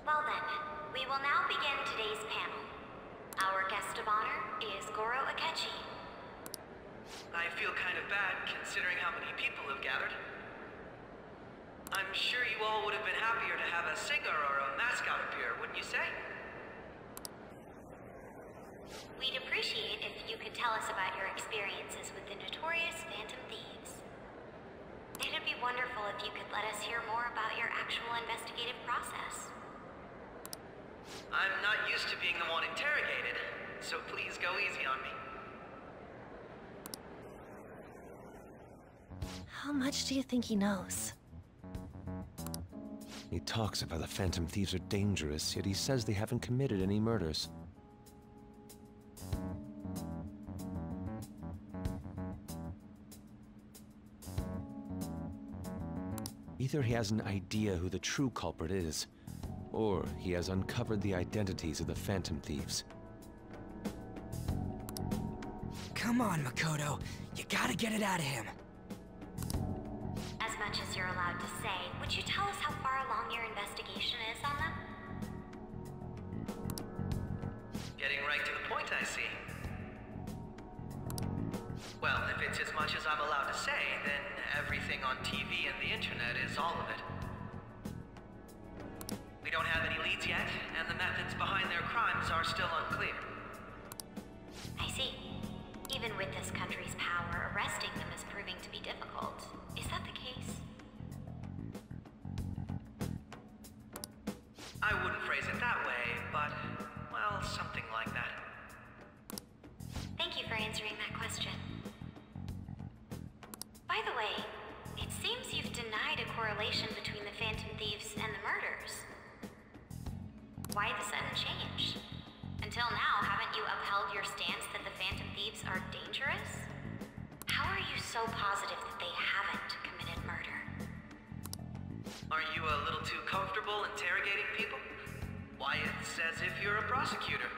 Well then, we will now begin today's panel. Our guest of honor is Goro Akechi. I feel kind of bad considering how many people have gathered. I'm sure you all would have been happier to have a singer or a mascot appear, wouldn't you say? We'd appreciate if you could tell us about your experiences with the notorious Phantom Thieves. It'd be wonderful if you could let us hear more about your actual investigative process. I'm not used to being the one interrogated, so please go easy on me. How much do you think he knows? He talks about the Phantom Thieves are dangerous, yet he says they haven't committed any murders. Either he has an idea who the true culprit is, or he has uncovered the identities of the Phantom Thieves. Come on, Makoto. You gotta get it out of him. As much as you're allowed to say, would you tell us how far along your investigation is on them? Getting right to the point, I see. Well, if it's as much as I'm allowed to say, then everything on TV and the internet is all of it. We don't have any leads yet, and the methods behind their crimes are still unclear. I see. Even with this country's power, arresting them is proving to be difficult. Is that the case? I wouldn't phrase it that way, but, well, something like that. Thank you for answering that question. By the way, it seems you've denied a correlation between the Phantom Thieves and the murders. Why the sudden change? Until now, haven't you upheld your stance that the Phantom Thieves are dangerous? How are you so positive that they haven't committed murder? Aren't you a little too comfortable interrogating people? Why, it's as if you're a prosecutor.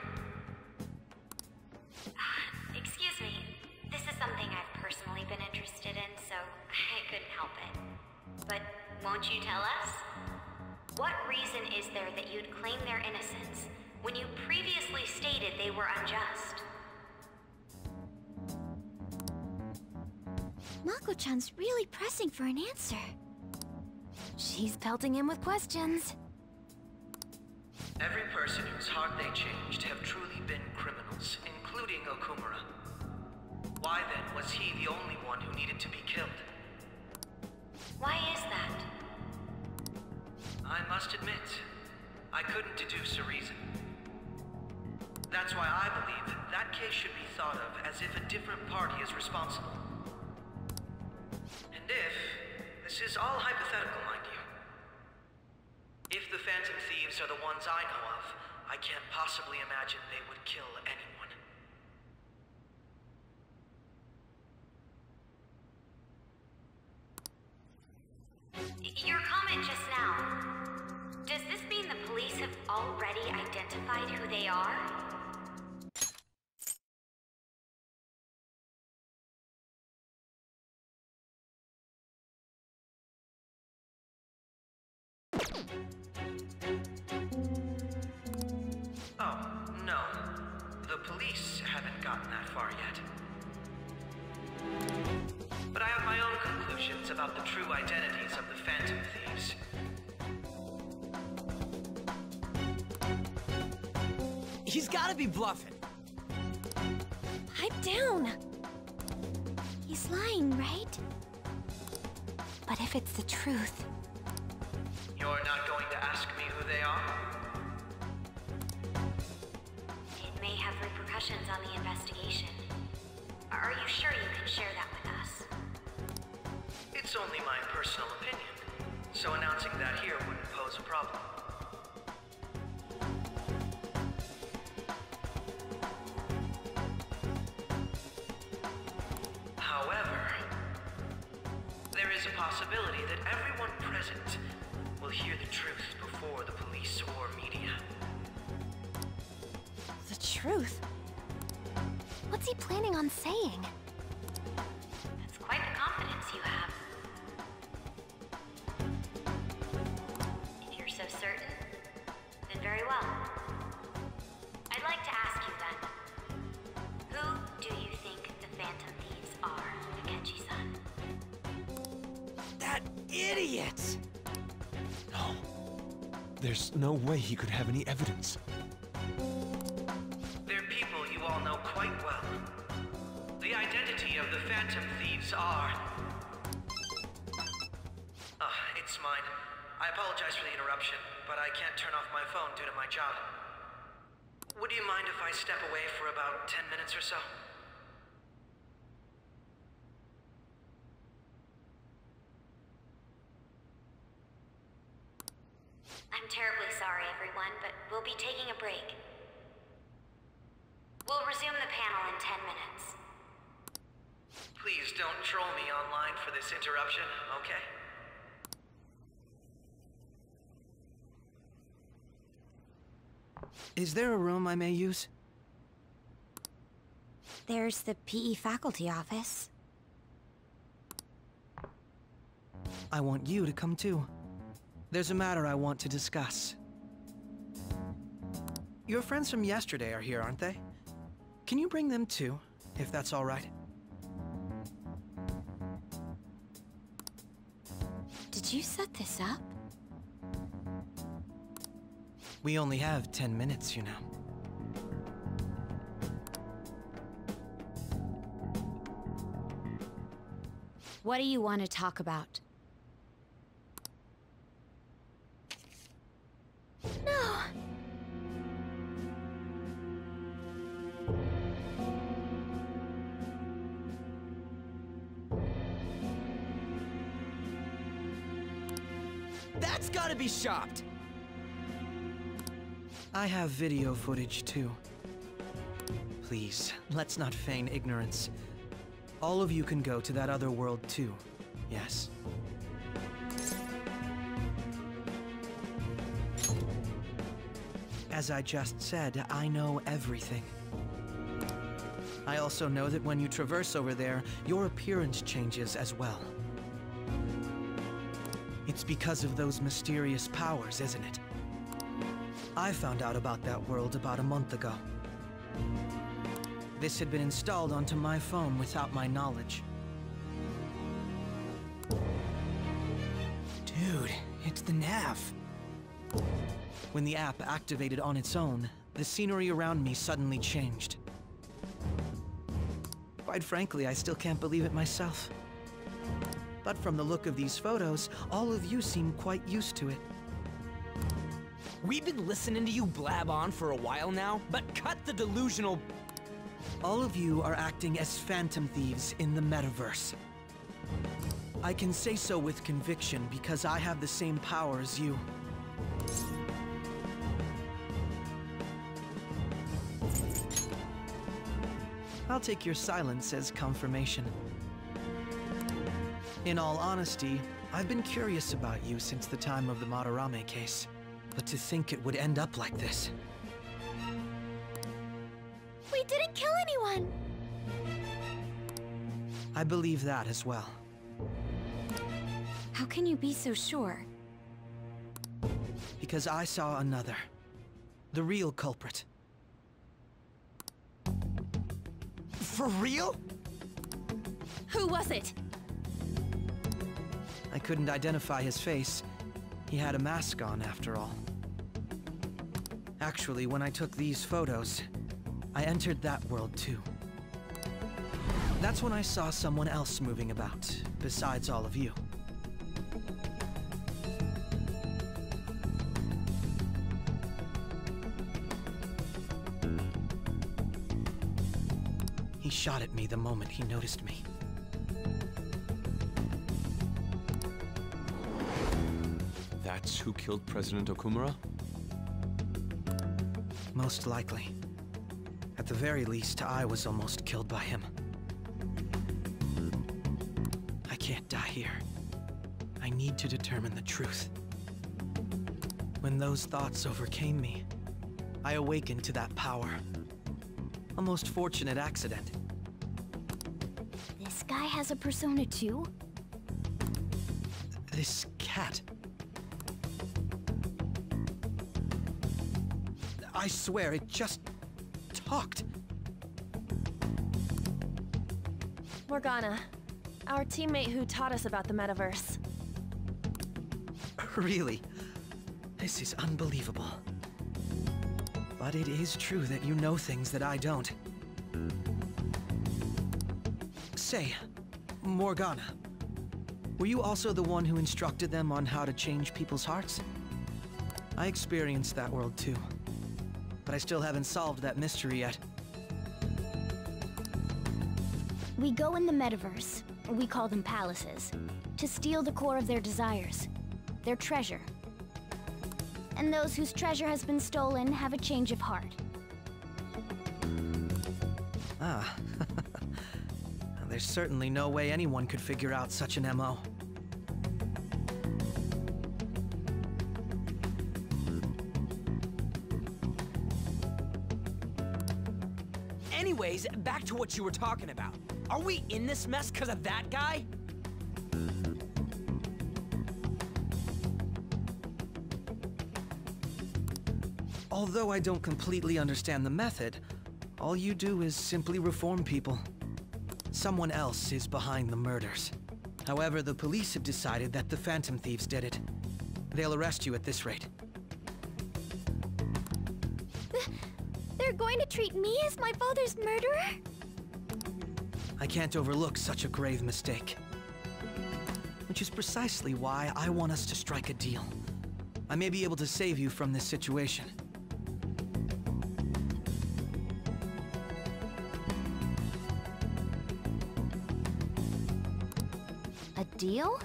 Excuse me. This is something I've personally been interested in, so I couldn't help it. But won't you tell us? What reason is there that you'd claim their innocence when you previously stated they were unjust? Mako-chan's really pressing for an answer. She's pelting him with questions. Every person whose heart they changed have truly been criminals, including Okumura. Why then was he the only one who needed to be killed? Why is that? I must admit, I couldn't deduce a reason. That's why I believe that case should be thought of as if a different party is responsible. And if, this is all hypothetical, mind you, if the Phantom Thieves are the ones I know of, I can't possibly imagine they would kill anyone. Your comment just now, does this mean the police have already identified who they are? Oh, no. The police haven't gotten that far yet. But I have my own conclusions about the true identities of the Phantom Thieves. He's gotta be bluffing. Pipe down. He's lying, right? But if it's the truth... You're not going to ask me who they are? It may have repercussions on the investigation. Are you sure you can share that with us? It's only my personal opinion, so announcing that here wouldn't pose a problem. However, there is a possibility that everyone present will hear the truth before the police or media. The truth? What's he planning on saying? That's quite the confidence you have. If you're so certain, idiot! No. There's no way he could have any evidence. They're people you all know quite well. The identity of the Phantom Thieves are... it's mine. I apologize for the interruption, but I can't turn off my phone due to my job. Would you mind if I step away for about 10 minutes or so? I'm terribly sorry, everyone, but we'll be taking a break. We'll resume the panel in 10 minutes. Please don't troll me online for this interruption, okay? Is there a room I may use? There's the PE faculty office. I want you to come too. There's a matter I want to discuss. Your friends from yesterday are here, aren't they? Can you bring them too, if that's all right? Did you set this up? We only have 10 minutes, you know. What do you want to talk about? No! That's gotta be shopped! I have video footage too. Please, let's not feign ignorance. All of you can go to that other world too, yes? As I just said, I know everything. I also know that when you traverse over there, your appearance changes as well. It's because of those mysterious powers, isn't it? I found out about that world about a month ago. This had been installed onto my phone without my knowledge. Dude, it's the nav. When the app activated on its own, the scenery around me suddenly changed. Quite frankly, I still can't believe it myself. But from the look of these photos, all of you seem quite used to it. We've been listening to you blab on for a while now, but cut the delusional... All of you are acting as Phantom Thieves in the metaverse. I can say so with conviction because I have the same power as you. I'll take your silence as confirmation. In all honesty, I've been curious about you since the time of the Madarame case. But to think it would end up like this. We didn't kill anyone! I believe that as well. How can you be so sure? Because I saw another. The real culprit. For real? Who was it? I couldn't identify his face. He had a mask on, after all. Actually, when I took these photos, I entered that world too. That's when I saw someone else moving about, besides all of you. He shot at me the moment he noticed me. That's who killed President Okumura? Most likely. At the very least, I was almost killed by him. I can't die here. I need to determine the truth. When those thoughts overcame me, I awakened to that power. A most fortunate accident. This guy has a persona too? This cat. I swear, it just talked. Morgana, our teammate who taught us about the metaverse. Really? This is unbelievable. But it is true that you know things that I don't. Say, Morgana, were you also the one who instructed them on how to change people's hearts? I experienced that world too, but I still haven't solved that mystery yet. We go in the metaverse, we call them palaces, to steal the core of their desires, their treasure. And those whose treasure has been stolen have a change of heart. Ah. There's certainly no way anyone could figure out such an MO. Anyways, back to what you were talking about. Are we in this mess because of that guy? Although I don't completely understand the method, all you do is simply reform people. Someone else is behind the murders. However, the police have decided that the Phantom Thieves did it. They'll arrest you at this rate. They're going to treat me as my father's murderer? I can't overlook such a grave mistake. Which is precisely why I want us to strike a deal. I may be able to save you from this situation. A deal?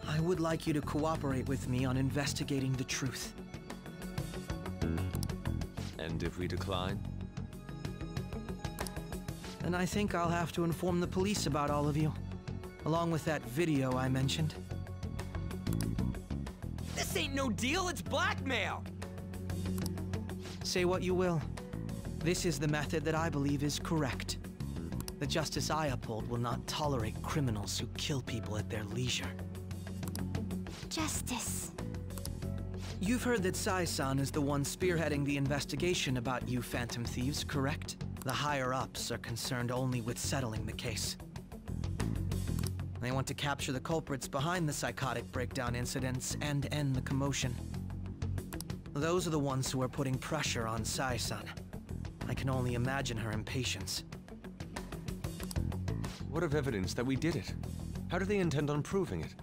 I would like you to cooperate with me on investigating the truth. And if we decline? Then I think I'll have to inform the police about all of you, along with that video I mentioned. This ain't no deal, it's blackmail! Say what you will. This is the method that I believe is correct. The justice I uphold will not tolerate criminals who kill people at their leisure. Justice. You've heard that Sai-san is the one spearheading the investigation about you Phantom Thieves, correct? The higher-ups are concerned only with settling the case. They want to capture the culprits behind the psychotic breakdown incidents and end the commotion. Those are the ones who are putting pressure on Sai-san. I can only imagine her impatience. What of evidence that we did it? How do they intend on proving it?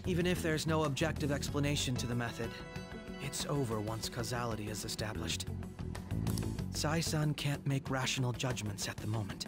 Even if there's no objective explanation to the method, it's over once causality is established. Sai-san can't make rational judgments at the moment.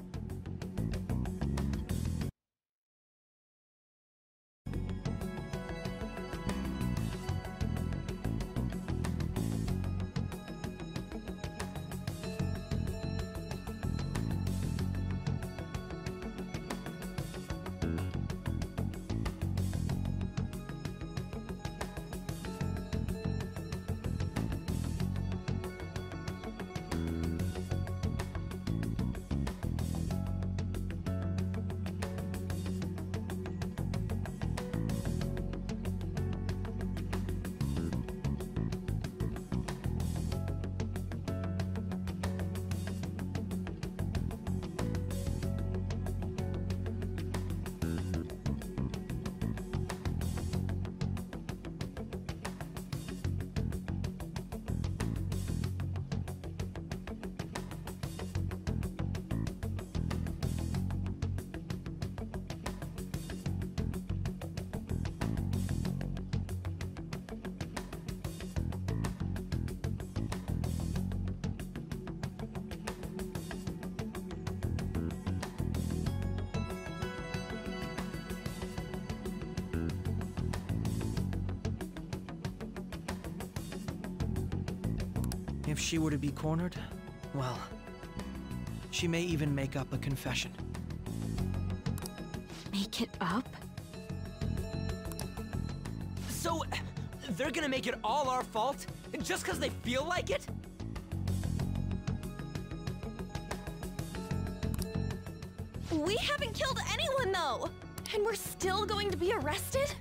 If she were to be cornered, well, she may even make up a confession. Make it up? So, they're gonna make it all our fault? Just because they feel like it? We haven't killed anyone, though! And we're still going to be arrested?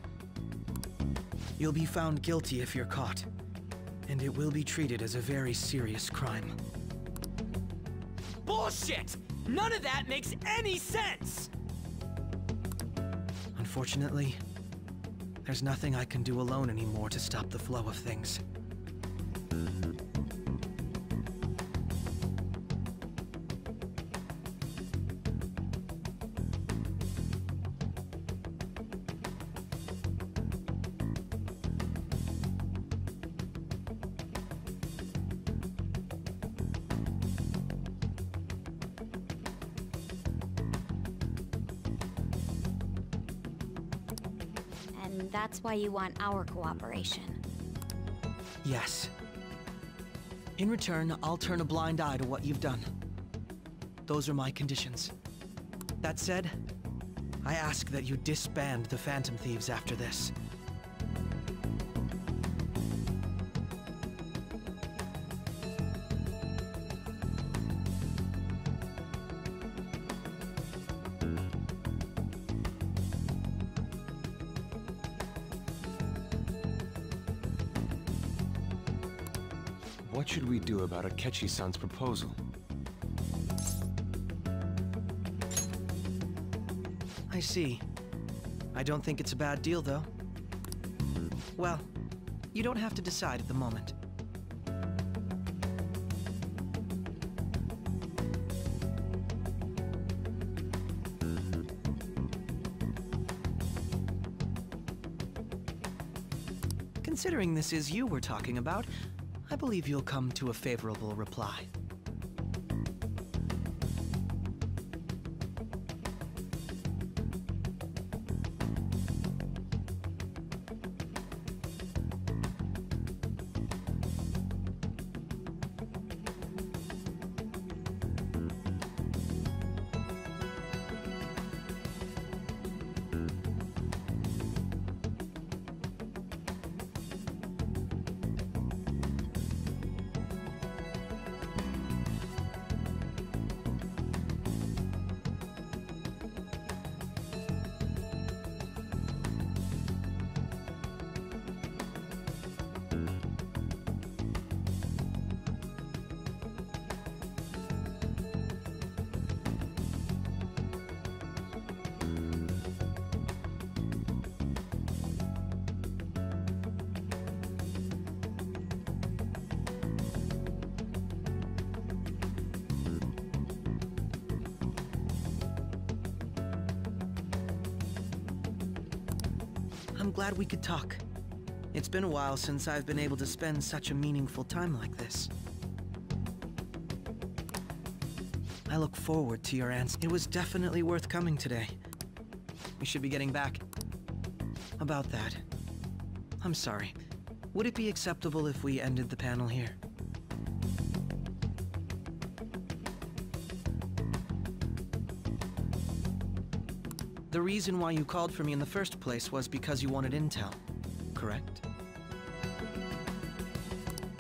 You'll be found guilty if you're caught, and it will be treated as a very serious crime. Bullshit! None of that makes any sense! Unfortunately, There's nothing I can do alone anymore to stop the flow of things. And that's why you want our cooperation. Yes. In return, I'll turn a blind eye to what you've done. Those are my conditions. That said, I ask that you disband the Phantom Thieves after this. What should we do about Akechi-san's proposal? I see. I don't think it's a bad deal, though. Well, you don't have to decide at the moment. Considering this is you we're talking about, I believe you'll come to a favorable reply. I'm glad we could talk. It's been a while since I've been able to spend such a meaningful time like this. I look forward to your answer. It was definitely worth coming today. We should be getting back. About that, I'm sorry. Would it be acceptable if we ended the panel here? The reason why you called for me in the first place was because you wanted intel, correct?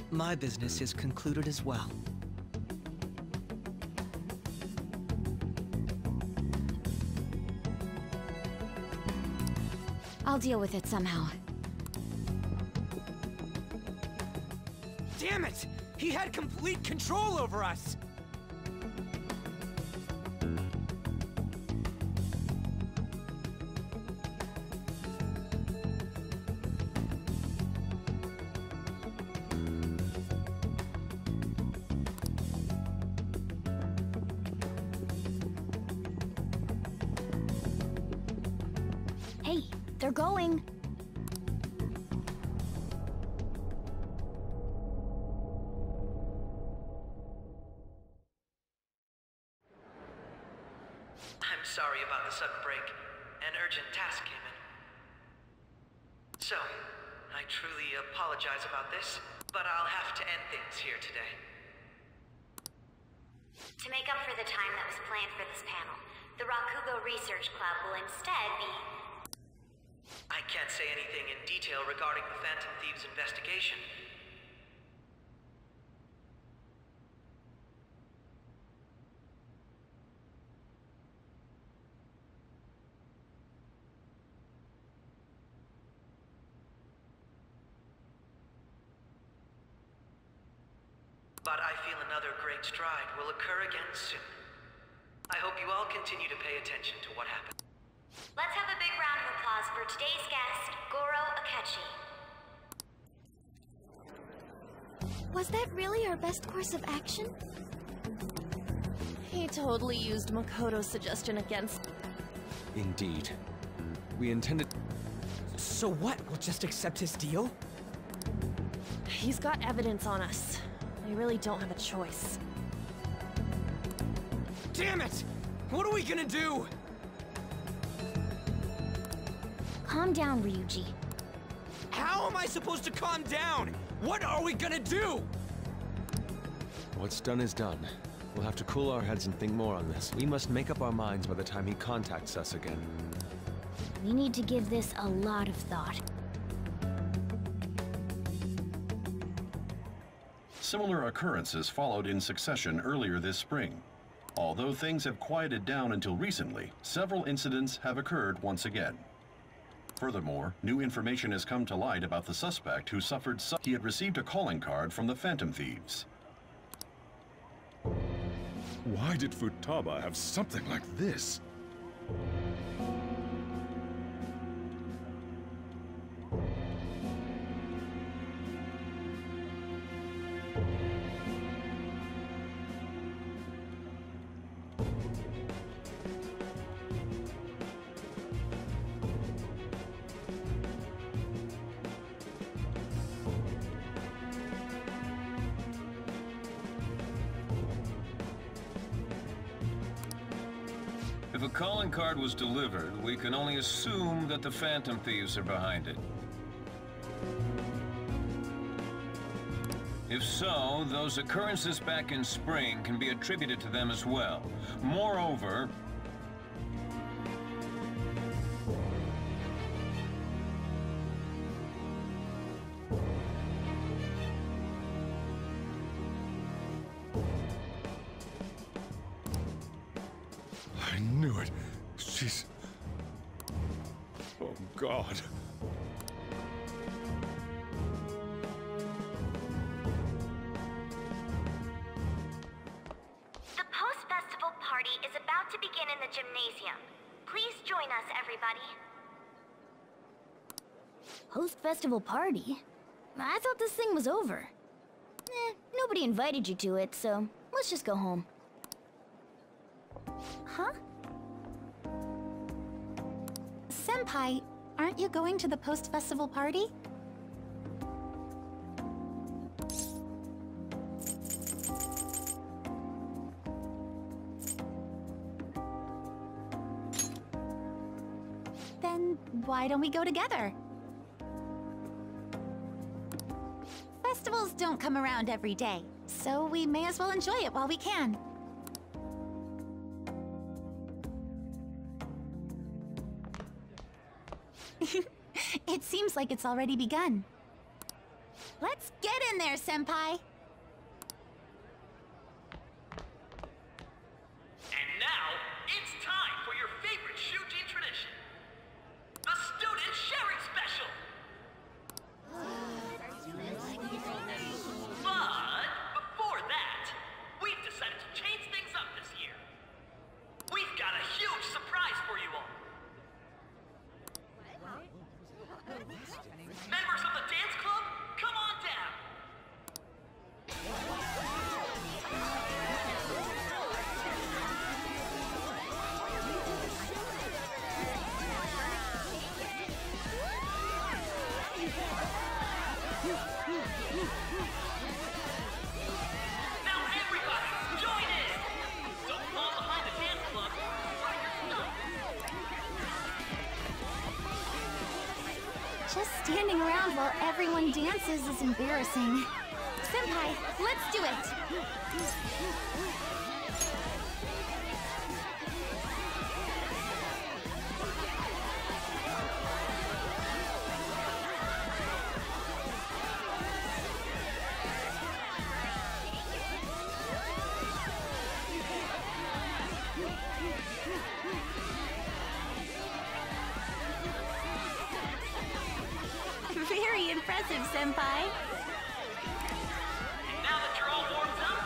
My business is concluded as well. I'll deal with it somehow. Damn it! He had complete control over us! Hey, they're going. I'm sorry about the sudden break. An urgent task came in. So, I truly apologize about this, but I'll have to end things here today. To make up for the time that was planned for this panel, the Rakugo Research Club will instead be... I can't say anything in detail regarding the Phantom Thieves' investigation. But I feel another great stride will occur again soon. I hope you all continue to pay attention to what happened. Let's have a big round of applause for today's guest, Goro Akechi. Was that really our best course of action? He totally used Makoto's suggestion against... Indeed. We intended... So what? We'll just accept his deal? He's got evidence on us. We really don't have a choice. Damn it! What are we gonna do? Calm down, Ryuji. How am I supposed to calm down? What are we gonna do? What's done is done. We'll have to cool our heads and think more on this. We must make up our minds by the time he contacts us again. We need to give this a lot of thought. Similar occurrences followed in succession earlier this spring. Although things have quieted down until recently, several incidents have occurred once again. Furthermore, new information has come to light about the suspect who suffered he had received a calling card from the Phantom Thieves. Why did Futaba have something like this? If a calling card was delivered, we can only assume that the Phantom Thieves are behind it. If so, those occurrences back in spring can be attributed to them as well. Moreover, I knew it. She's... Oh, God. The post-festival party is about to begin in the gymnasium. Please join us, everybody. Post-festival party? I thought this thing was over. Nobody invited you to it, so let's just go home. Huh? Senpai, aren't you going to the post-festival party? Then why don't we go together? Festivals don't come around every day, so we may as well enjoy it while we can. It seems like it's already begun. Let's get in there, Senpai! And now, it's time for your favorite Shujin tradition. The Student Sharing Special! But before that, we've decided to change things up this year. We've got a huge surprise for you all. Members of the dance club, come on down! Now everybody, join in! Don't fall behind the dance club, or you're stuck! Just standing around while everyone dances is embarrassing. Senpai, let's do it! Very impressive, Senpai. And now that you're all warmed up,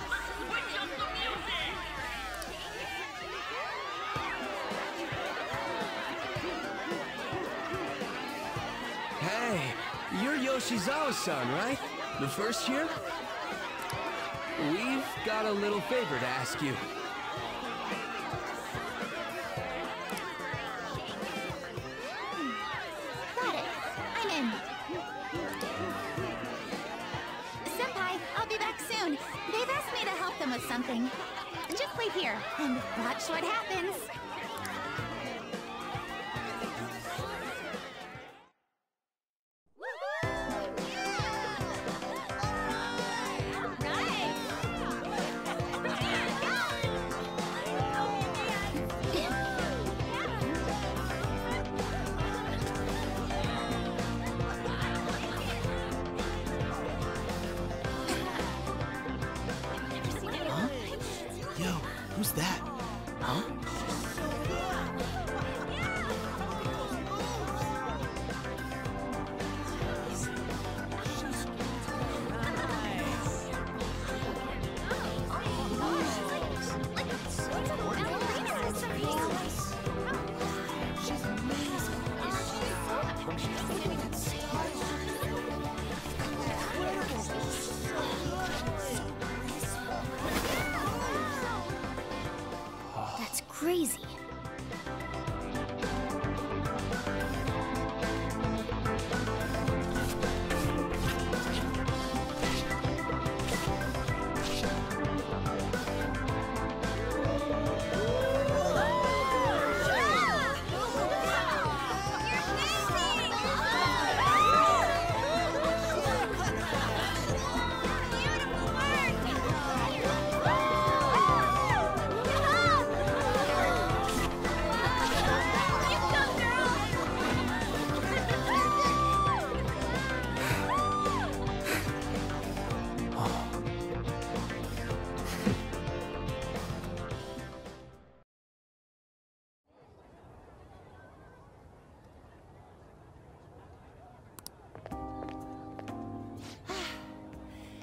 let's switch up the music! Hey, you're Yoshizawa-san, right? The first year? We've got a little favor to ask you. Got it. I'm in. Senpai, I'll be back soon. They've asked me to help them with something. Just wait here and watch what happens. Yo, who's that? Huh? That's crazy.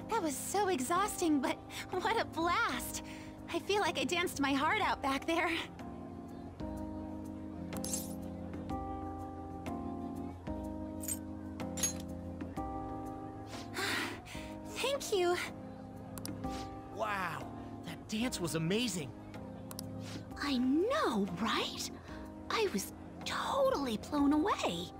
That was so exhausting, but what a blast! I feel like I danced my heart out back there. Thank you. Wow, that dance was amazing. I know, right? I was totally blown away.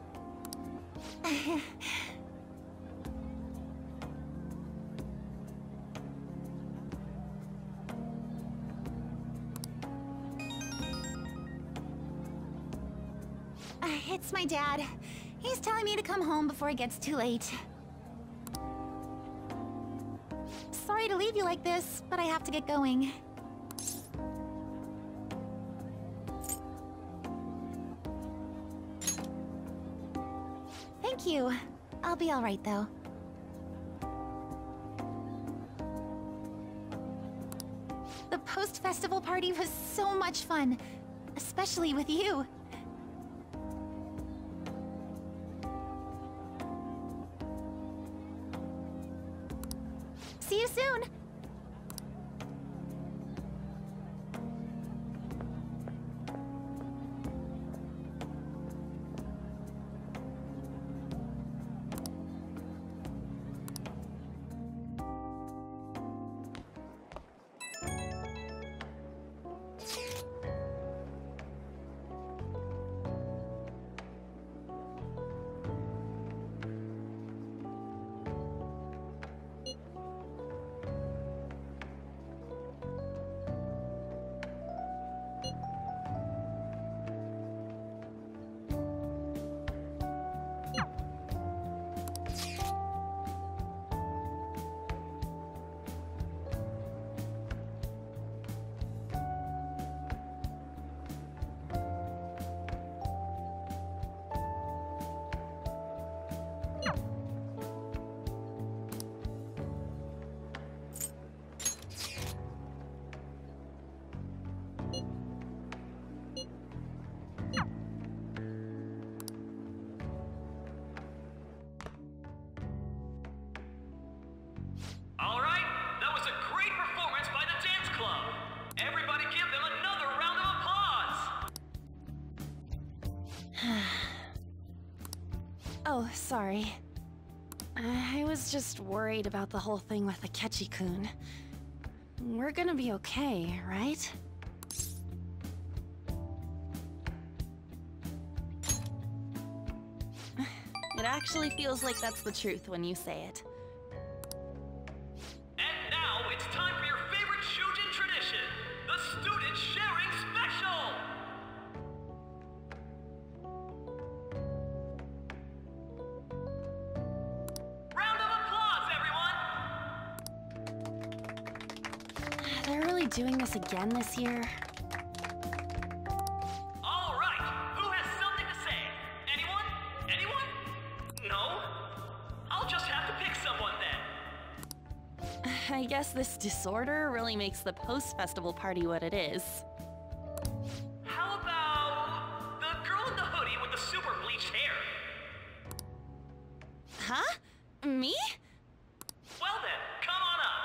It's my dad. He's telling me to come home before it gets too late. Sorry to leave you like this, but I have to get going. Thank you. I'll be all right, though. The post-festival party was so much fun, especially with you. See you soon! Oh, sorry. I was just worried about the whole thing with Akechi-kun. We're gonna be okay, right? It actually feels like that's the truth when you say it. And now it's time for your favorite Shujin tradition, the Student Sharing Special! Round of applause, everyone! They're really doing this again this year? All right, who has something to say? Anyone? Anyone? No? I'll just have to pick someone then. I guess this disorder really makes the post-festival party what it is. How about the girl in the hoodie with the super bleached hair? Huh? Me? Well then, come on up.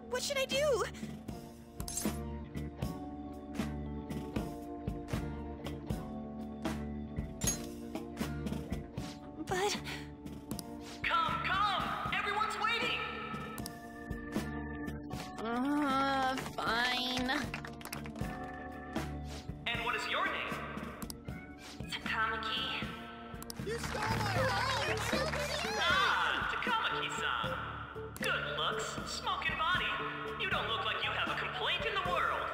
What should I do? But... Come! Everyone's waiting! Fine. And what is your name? Takamaki. Ah, Takamaki-san. Good looks, smoking body. You don't look like you have a complaint in the world.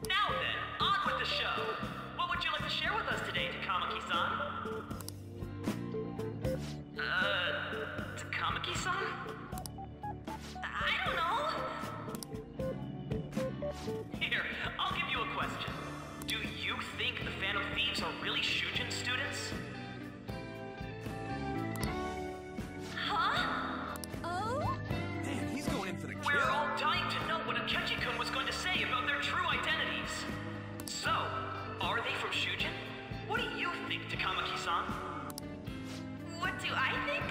Now then, on with the show. What would you like to share with us today, Takamaki-san? Takamaki-san? I don't know. Here, I'll give you a question. Do you think the Phantom Thieves are really Shujin students? Huh? Oh? Man, he's going in for the kill. We're all dying to know what Akechi-kun was going to say about their true identities. So, are they from Shujin? What do you think, Takamaki-san? What do I think?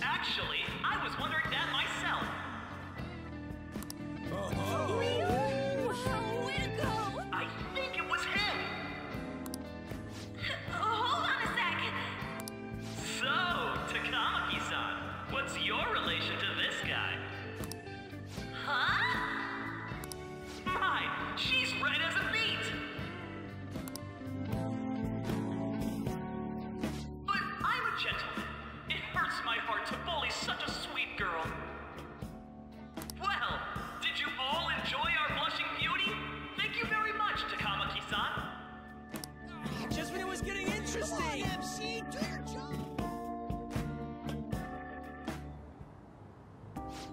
Actually, I was wondering that myself. Wow, way to go! I think it was him. Hold on a sec. So, Takamaki-san, what's your relation to this guy? Huh? My, she's red as a beet. But I'm a gentleman. It hurts my heart to bully such a sweet girl. Well, did you all enjoy our blushing beauty? Thank you very much, Takamaki-san. Just when it was getting interesting. MC, do your job!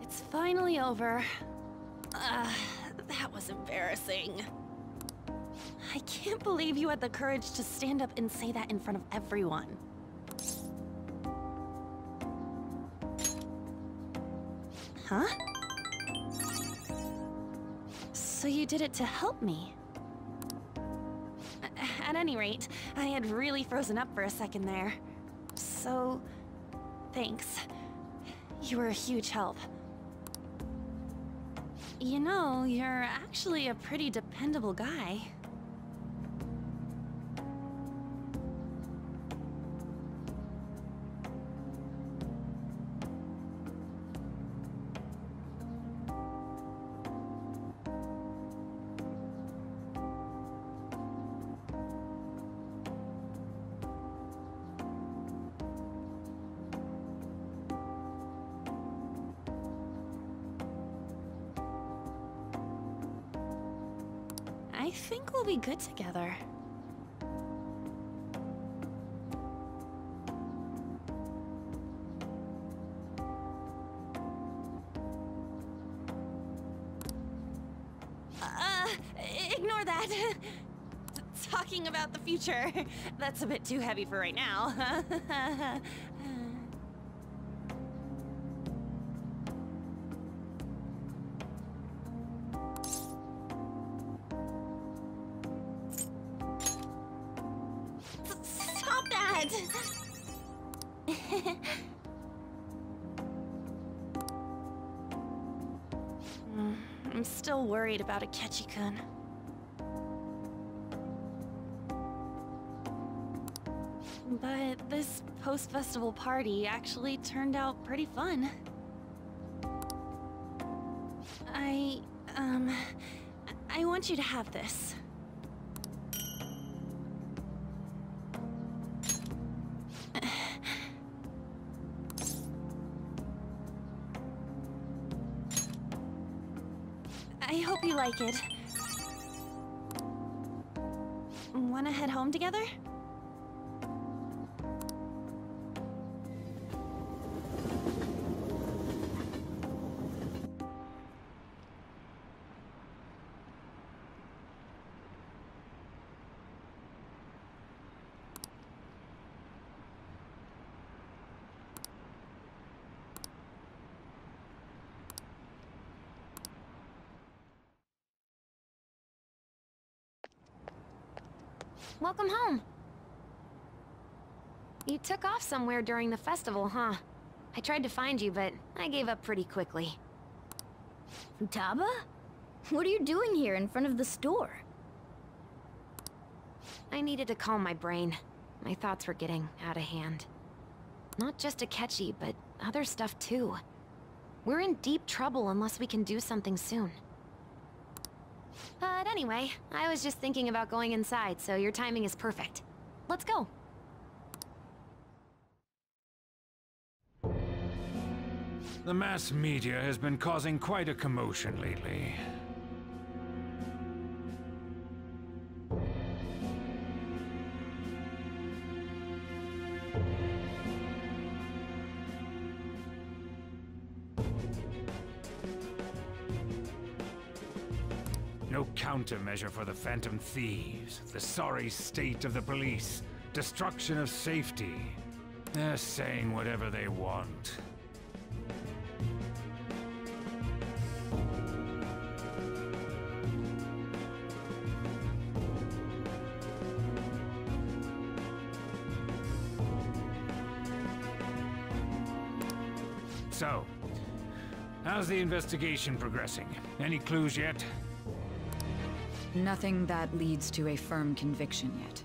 It's finally over. That was embarrassing. I can't believe you had the courage to stand up and say that in front of everyone. Huh? So you did it to help me? At any rate, I had really frozen up for a second there. So, thanks. You were a huge help. You know, you're actually a pretty dependable guy. I think we'll be good together. Ignore that. Talking about the future. That's a bit too heavy for right now. Stop that! I'm still worried about Akechi-kun. But this post-festival party actually turned out pretty fun. I want you to have this. I hope you like it. Wanna head home together? Welcome home. You took off somewhere during the festival, huh? I tried to find you, but I gave up pretty quickly. Futaba? What are you doing here in front of the store? I needed to calm my brain. My thoughts were getting out of hand. Not just Akechi, but other stuff too. We're in deep trouble unless we can do something soon. But anyway, I was just thinking about going inside, so your timing is perfect. Let's go. The mass media has been causing quite a commotion lately. No countermeasure for the Phantom Thieves, the sorry state of the police, destruction of safety. They're saying whatever they want. So, how's the investigation progressing? Any clues yet? Nothing that leads to a firm conviction yet.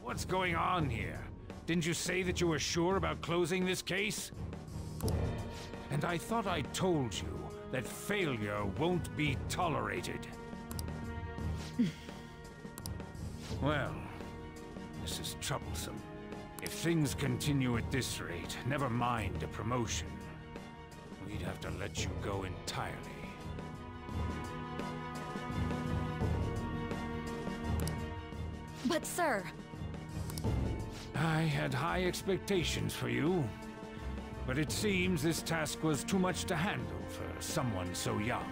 What's going on here? Didn't you say that you were sure about closing this case? And I thought I told you that failure won't be tolerated. Well, this is troublesome. If things continue at this rate, never mind a promotion. We'd have to let you go entirely. But sir... I had high expectations for you, but it seems this task was too much to handle for someone so young.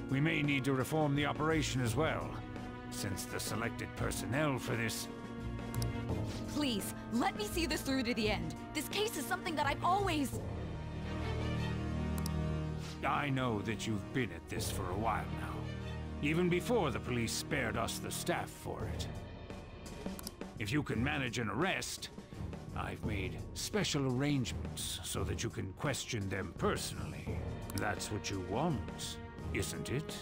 We may need to reform the operation as well, since the selected personnel for this... Please, let me see this through to the end. This case is something that I've always... I know that you've been at this for a while now, even before the police spared us the staff for it. If you can manage an arrest, I've made special arrangements so that you can question them personally. That's what you want, isn't it?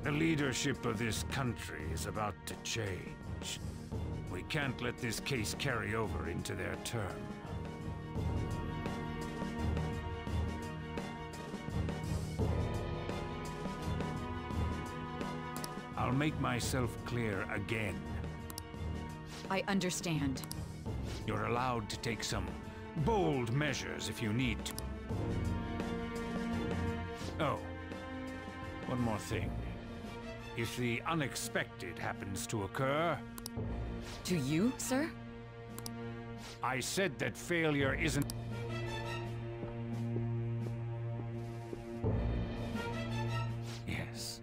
The leadership of this country is about to change. We can't let this case carry over into their term. I'll make myself clear again. I understand. You're allowed to take some bold measures if you need to. Oh, one more thing. If the unexpected happens to occur... To you, sir? I said that failure isn't... Yes.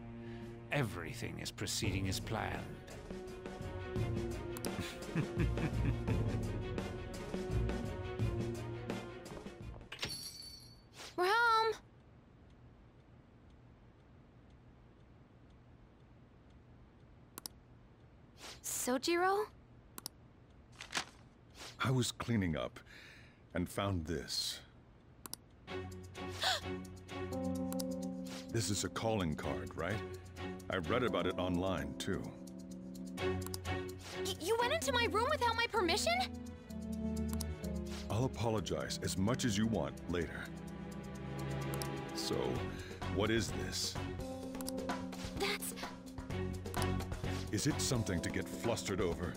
Everything is proceeding as planned. We're home. Sojiro? I was cleaning up and found this. This is a calling card, right? I read about it online, too. You went into my room without my permission? I'll apologize as much as you want later. So, what is this? That's... Is it something to get flustered over?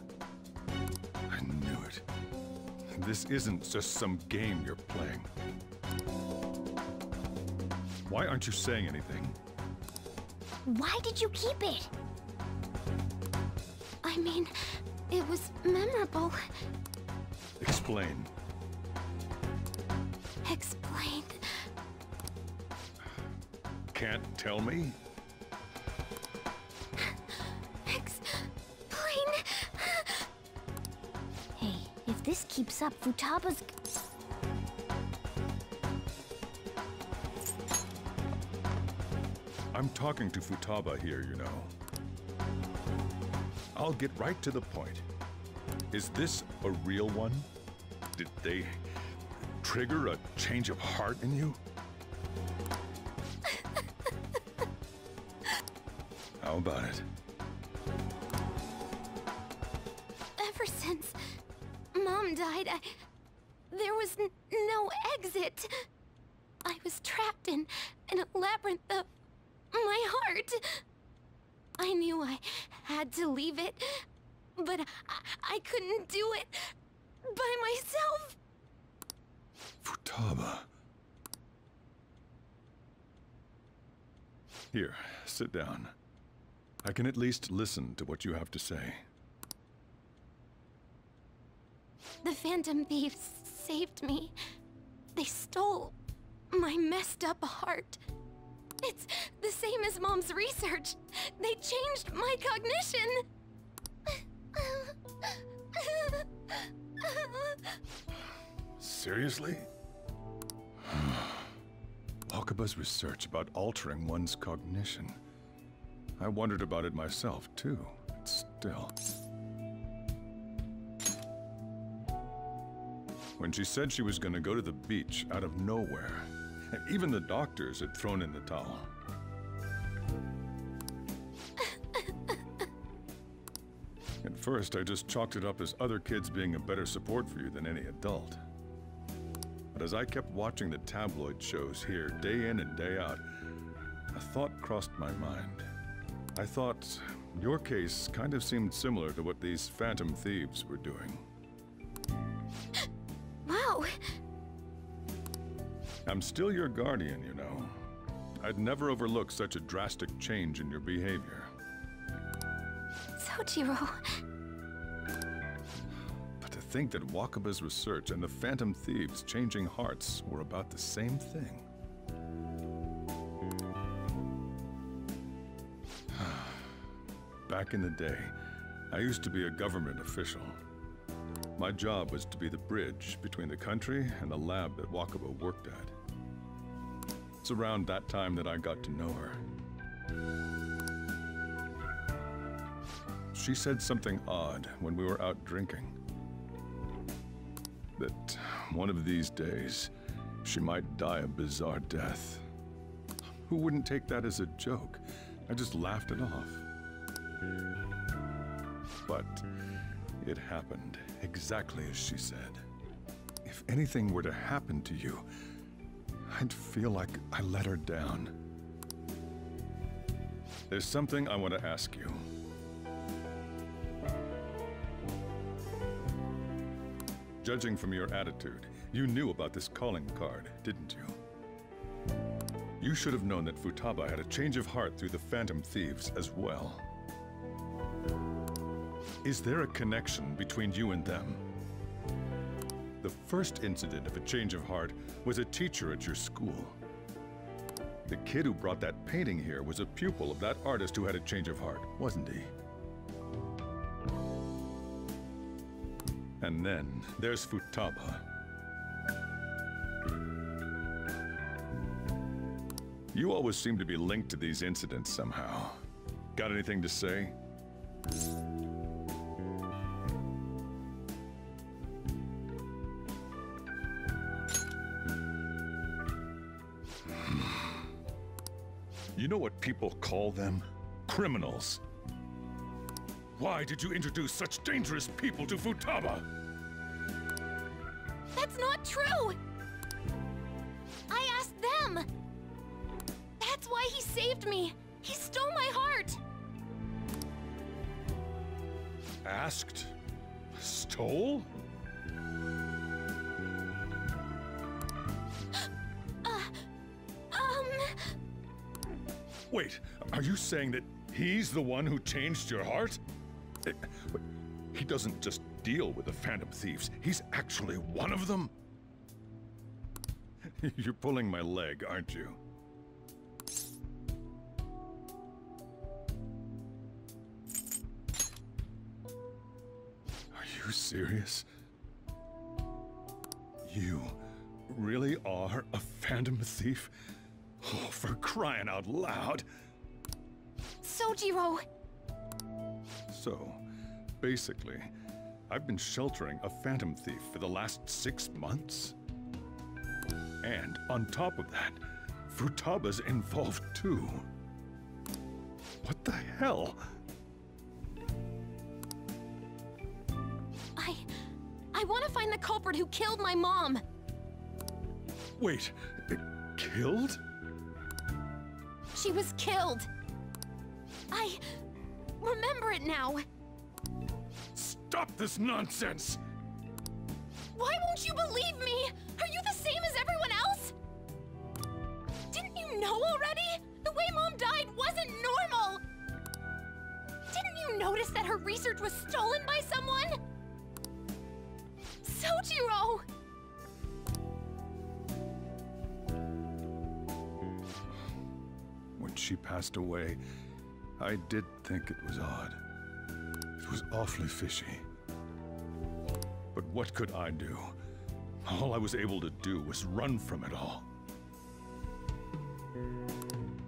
I knew it. This isn't just some game you're playing. Why aren't you saying anything? Why did you keep it? I mean, it was memorable. Explain. Explain. Can't tell me? Explain. Hey, if this keeps up, Futaba's... I'm talking to Futaba here, you know. I'll get right to the point. Is this a real one? Did they trigger a change of heart in you? How about it? Ever since Mom died, there was no exit. I was trapped in a labyrinth of my heart. I knew I had to leave it, but I couldn't do it by myself. Futaba. Here, sit down. I can at least listen to what you have to say. The Phantom Thieves saved me. They stole my messed up heart. It's the same as Mom's research. They changed my cognition. Seriously? Wakaba's research about altering one's cognition. I wondered about it myself, too, but still. When she said she was going to go to the beach out of nowhere, even the doctors had thrown in the towel. At first, I just chalked it up as other kids being a better support for you than any adult. But as I kept watching the tabloid shows here day in and day out, a thought crossed my mind. I thought your case kind of seemed similar to what these Phantom Thieves were doing. Wow. I'm still your guardian, you know. I'd never overlook such a drastic change in your behavior. Sojiro. But to think that Wakaba's research and the Phantom Thieves changing hearts were about the same thing. Back in the day, I used to be a government official. My job was to be the bridge between the country and the lab that Wakaba worked at. It's around that time that I got to know her. She said something odd when we were out drinking. That one of these days, she might die a bizarre death. Who wouldn't take that as a joke? I just laughed it off. But it happened exactly as she said. If anything were to happen to you, I'd feel like I let her down. There's something I want to ask you. Judging from your attitude, you knew about this calling card, didn't you? You should have known that Futaba had a change of heart through the Phantom Thieves as well. Is there a connection between you and them? The first incident of a change of heart was a teacher at your school. The kid who brought that painting here was a pupil of that artist who had a change of heart, wasn't he? And then there's Futaba. You always seem to be linked to these incidents somehow. Got anything to say? You know what people call them? Criminals. Why did you introduce such dangerous people to Futaba? That's not true! I asked them! That's why he saved me! He stole my heart! Asked? Stole? Wait, are you saying that he's the one who changed your heart? He doesn't just deal with the Phantom Thieves, he's actually one of them? You're pulling my leg, aren't you? Are you serious? You really are a Phantom Thief? Oh, for crying out loud! Sojiro! So, basically, I've been sheltering a Phantom Thief for the last 6 months? And on top of that, Futaba's involved too. What the hell? I want to find the culprit who killed my mom! Wait, killed? She was killed! I remember it now! Stop this nonsense! Why won't you believe me? Are you the same as everyone else? Didn't you know already? The way Mom died wasn't normal! Didn't you notice that her research was stolen by someone? Sojiro! When she passed away, I did think it was odd. It was awfully fishy. But what could I do? All I was able to do was run from it all.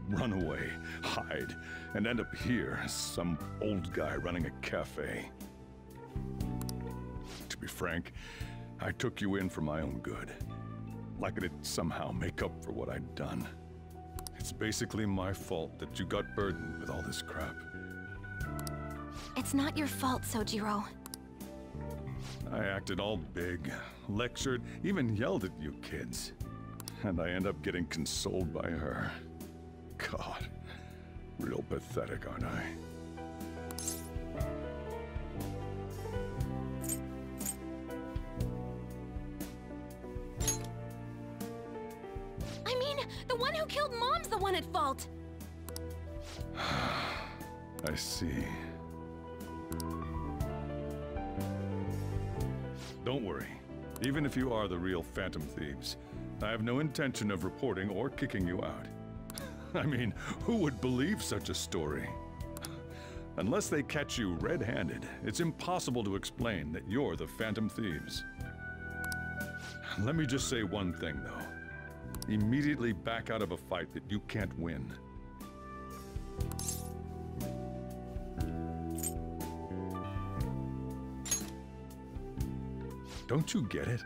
Run away, hide, and end up here as some old guy running a cafe. To be frank, I took you in for my own good. Like it'd somehow make up for what I'd done. It's basically my fault that you got burdened with all this crap. It's not your fault, Sojiro. I acted all big, lectured, even yelled at you kids. And I end up getting consoled by her. God, real pathetic, aren't I? I mean, the one who killed Mom's the one at fault! I see. Don't worry. Even if you are the real Phantom Thieves, I have no intention of reporting or kicking you out. I mean, who would believe such a story? Unless they catch you red-handed, it's impossible to explain that you're the Phantom Thieves. Let me just say one thing, though. Immediately back out of a fight that you can't win. Don't you get it?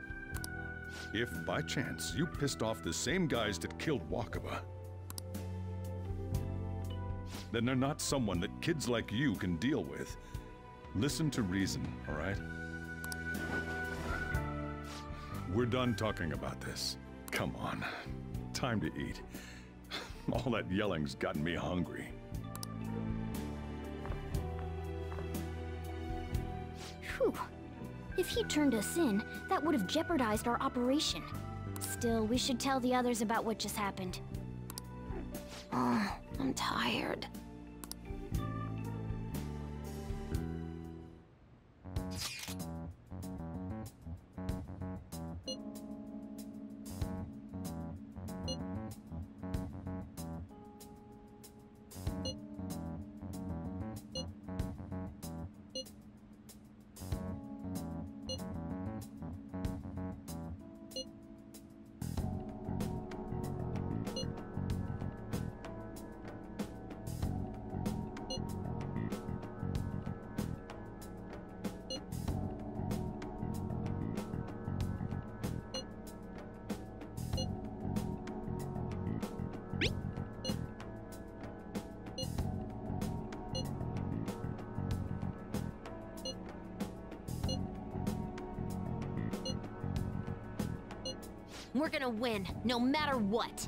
If, by chance, you pissed off the same guys that killed Wakaba, then they're not someone that kids like you can deal with. Listen to reason, all right? We're done talking about this. Come on. Time to eat. All that yelling's gotten me hungry. Whew. If he turned us in, that would have jeopardized our operation. Still, we should tell the others about what just happened. Oh, I'm tired. We're gonna win, no matter what.